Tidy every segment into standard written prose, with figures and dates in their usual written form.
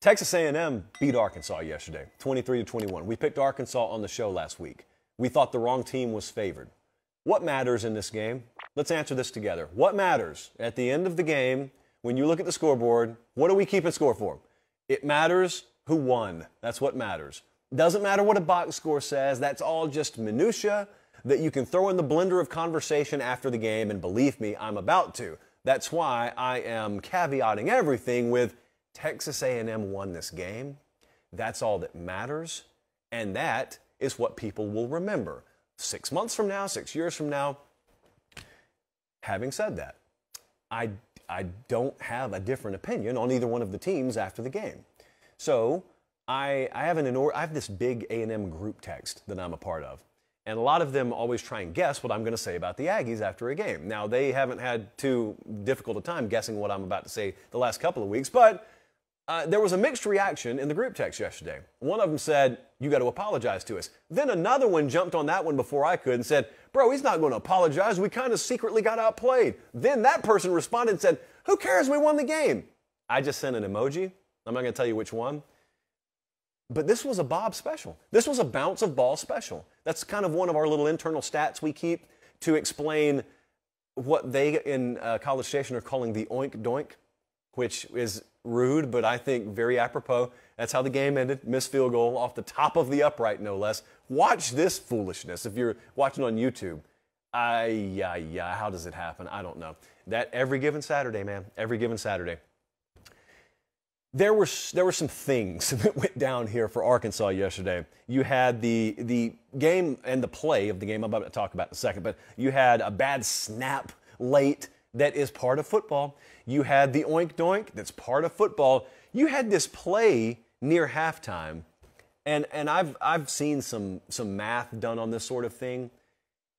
Texas A&M beat Arkansas yesterday, 23-21. We picked Arkansas on the show last week. We thought the wrong team was favored. What matters in this game? Let's answer this together. What matters at the end of the game when you look at the scoreboard? What are we keeping score for? It matters who won. That's what matters. Doesn't matter what a box score says. That's all just minutia that you can throw in the blender of conversation after the game, and believe me, I'm about to. That's why I am caveating everything with Texas A&M won this game. That's all that matters, and that is what people will remember 6 months from now, 6 years from now. Having said that, I don't have a different opinion on either one of the teams after the game. So I have this big A&M group text that I'm a part of. And a lot of them always try and guess what I'm going to say about the Aggies after a game. Now, they haven't had too difficult a time guessing what I'm about to say the last couple of weeks, but there was a mixed reaction in the group text yesterday. One of them said, "You got to apologize to us." Then another one jumped on that one before I could and said, "Bro, he's not going to apologize. We kind of secretly got outplayed." Then that person responded and said, "Who cares? We won the game." I just sent an emoji. I'm not going to tell you which one. But this was a Bob special. This was a bounce of ball special. That's kind of one of our little internal stats we keep to explain what they in College Station are calling the oink doink, which is rude, but I think very apropos. That's how the game ended. Missed field goal off the top of the upright, no less. Watch this foolishness if you're watching on YouTube. How does it happen? I don't know. That every given Saturday, man. Every given Saturday. There were some things that went down here for Arkansas yesterday. You had the game and the play of the game I'm about to talk about in a second, but you had a bad snap late that is part of football. You had the oink doink that's part of football. You had this play near halftime, and I've seen some math done on this sort of thing.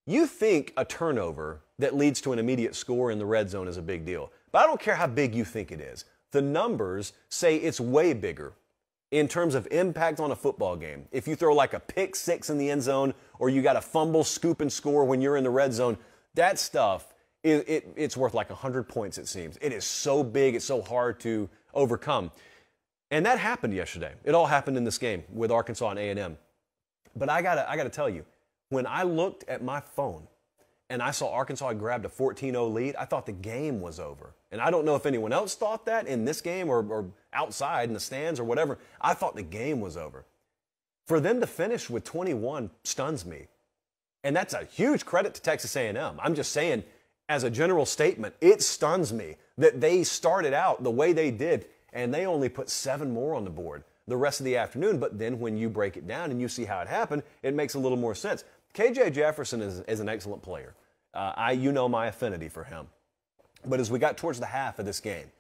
You think a turnover that leads to an immediate score in the red zone is a big deal, but I don't care how big you think it is. The numbers say it's way bigger in terms of impact on a football game. If you throw like a pick six in the end zone or you got a fumble, scoop, and score when you're in the red zone, that stuff, it's worth like 100 points, it seems. It is so big, it's so hard to overcome. And that happened yesterday. It all happened in this game with Arkansas and A&M. But I gotta tell you, when I looked at my phone and I saw Arkansas had grabbed a 14-0 lead, I thought the game was over. And I don't know if anyone else thought that in this game or outside in the stands or whatever. I thought the game was over. For them to finish with 21 stuns me. And that's a huge credit to Texas A&M. I'm just saying, as a general statement, it stuns me that they started out the way they did, and they only put 7 more on the board the rest of the afternoon. But then when you break it down and you see how it happened, it makes a little more sense. KJ Jefferson is an excellent player. You know my affinity for him. But as we got towards the half of this game,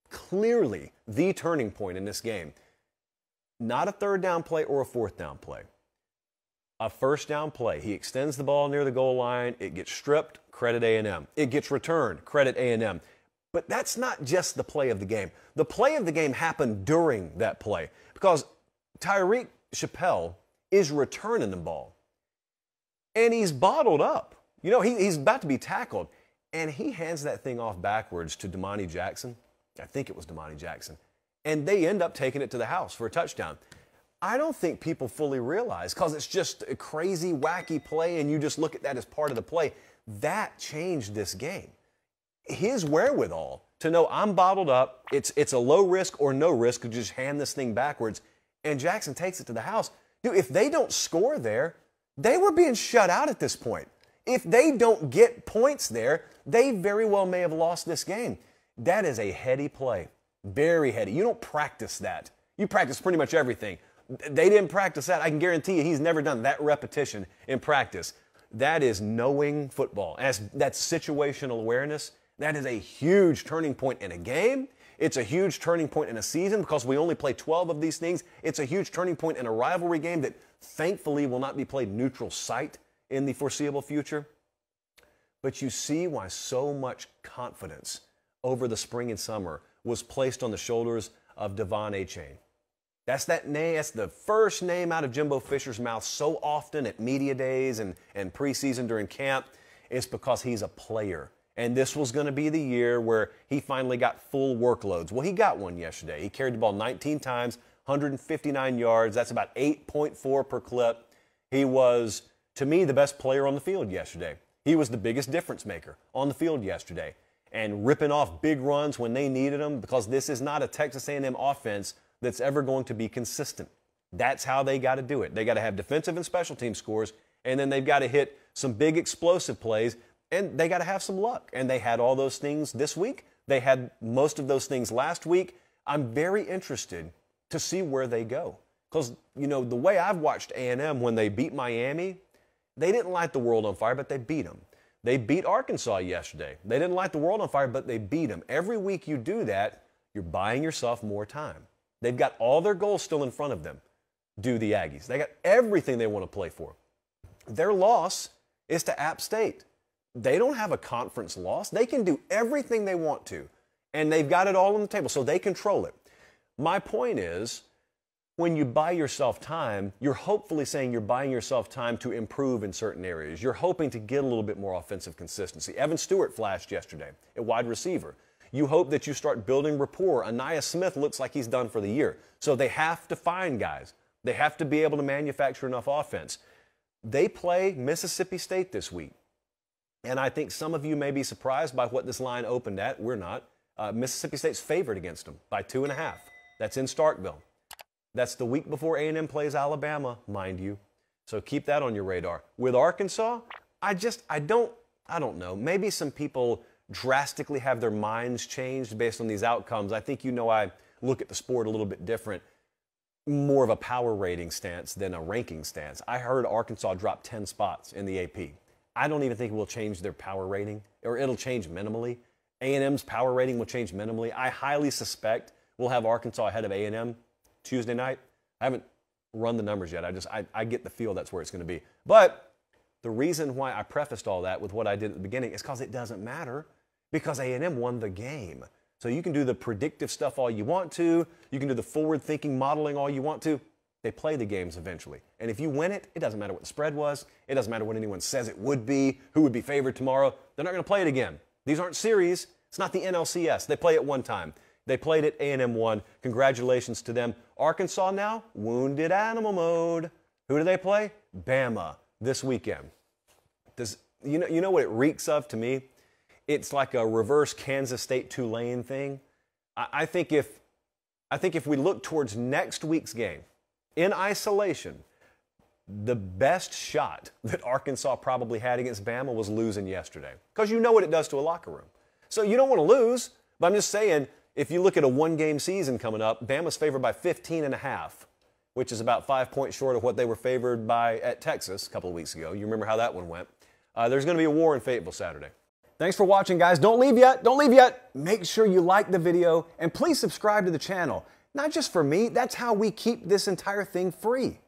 clearly the turning point in this game, not a third down play or a fourth down play, a first down play. He extends the ball near the goal line. It gets stripped, credit A&M. It gets returned, credit A&M. But that's not just the play of the game. The play of the game happened during that play because Tyreek Chappelle is returning the ball. And he's bottled up. You know, he's about to be tackled. And he hands that thing off backwards to Damani Jackson. I think it was Damani Jackson. And they end up taking it to the house for a touchdown. I don't think people fully realize, because it's just a crazy, wacky play, and you just look at that as part of the play. That changed this game. His wherewithal to know I'm bottled up, it's a low risk or no risk to just hand this thing backwards, and Jackson takes it to the house. Dude, if they don't score there, they were being shut out at this point. If they don't get points there, they very well may have lost this game. That is a heady play. Very heady. You don't practice that. You practice pretty much everything. They didn't practice that. I can guarantee you he's never done that repetition in practice. That is knowing football. That's situational awareness. That is a huge turning point in a game. It's a huge turning point in a season because we only play 12 of these things. It's a huge turning point in a rivalry game that thankfully will not be played neutral site in the foreseeable future. But you see why so much confidence over the spring and summer was placed on the shoulders of Devon Achane. That's that name. That's the first name out of Jimbo Fisher's mouth so often at media days and preseason during camp. It's because he's a player. And this was going to be the year where he finally got full workloads. Well, he got one yesterday. He carried the ball 19 times, 159 yards. That's about 8.4 per clip. He was, to me, the best player on the field yesterday. He was the biggest difference maker on the field yesterday and ripping off big runs when they needed them, because this is not a Texas A&M offense that's ever going to be consistent. That's how they got to do it. They got to have defensive and special team scores, and then they've got to hit some big explosive plays, and they got to have some luck. And they had all those things this week. They had most of those things last week. I'm very interested to see where they go, because, you know, the way I've watched A&M when they beat Miami, they didn't light the world on fire, but they beat them. They beat Arkansas yesterday. They didn't light the world on fire, but they beat them. Every week you do that, you're buying yourself more time. They've got all their goals still in front of them. Do the Aggies. They got everything they want to play for. Their loss is to App State. They don't have a conference loss. They can do everything they want to, and they've got it all on the table, so they control it. My point is, when you buy yourself time, you're hopefully saying you're buying yourself time to improve in certain areas. You're hoping to get a little bit more offensive consistency. Evan Stewart flashed yesterday at wide receiver. You hope that you start building rapport. Anaya Smith looks like he's done for the year. So they have to find guys. They have to be able to manufacture enough offense. They play Mississippi State this week. And I think some of you may be surprised by what this line opened at. We're not. Mississippi State's favored against them by 2.5. That's in Starkville. That's the week before A&M plays Alabama, mind you. So keep that on your radar. With Arkansas, I don't know. Maybe some people drastically have their minds changed based on these outcomes. I think, you know, I look at the sport a little bit different, more of a power rating stance than a ranking stance. I heard Arkansas drop 10 spots in the AP. I don't even think it will change their power rating, or it'll change minimally. A&M's power rating will change minimally. I highly suspect we'll have Arkansas ahead of A&M Tuesday night. I haven't run the numbers yet. I get the feel that's where it's going to be. But the reason why I prefaced all that with what I did at the beginning is because it doesn't matter, because A&M won the game. So you can do the predictive stuff all you want to. You can do the forward-thinking modeling all you want to. They play the games eventually. And if you win it, it doesn't matter what the spread was. It doesn't matter what anyone says it would be, who would be favored tomorrow. They're not going to play it again. These aren't series. It's not the NLCS. They play it one time. They played it, A&M won. Congratulations to them. Arkansas now, wounded animal mode. Who do they play? Bama this weekend. You know what it reeks of to me? It's like a reverse Kansas State Tulane thing. I think if we look towards next week's game, in isolation, the best shot that Arkansas probably had against Bama was losing yesterday, because you know what it does to a locker room. So you don't want to lose, but I'm just saying, if you look at a one-game season coming up, Bama's favored by 15.5, which is about 5 points short of what they were favored by at Texas a couple of weeks ago. You remember how that one went. There's going to be a war in Fayetteville Saturday. Thanks for watching, guys. Don't leave yet. Don't leave yet. Make sure you like the video, and please subscribe to the channel. Not just for me. That's how we keep this entire thing free.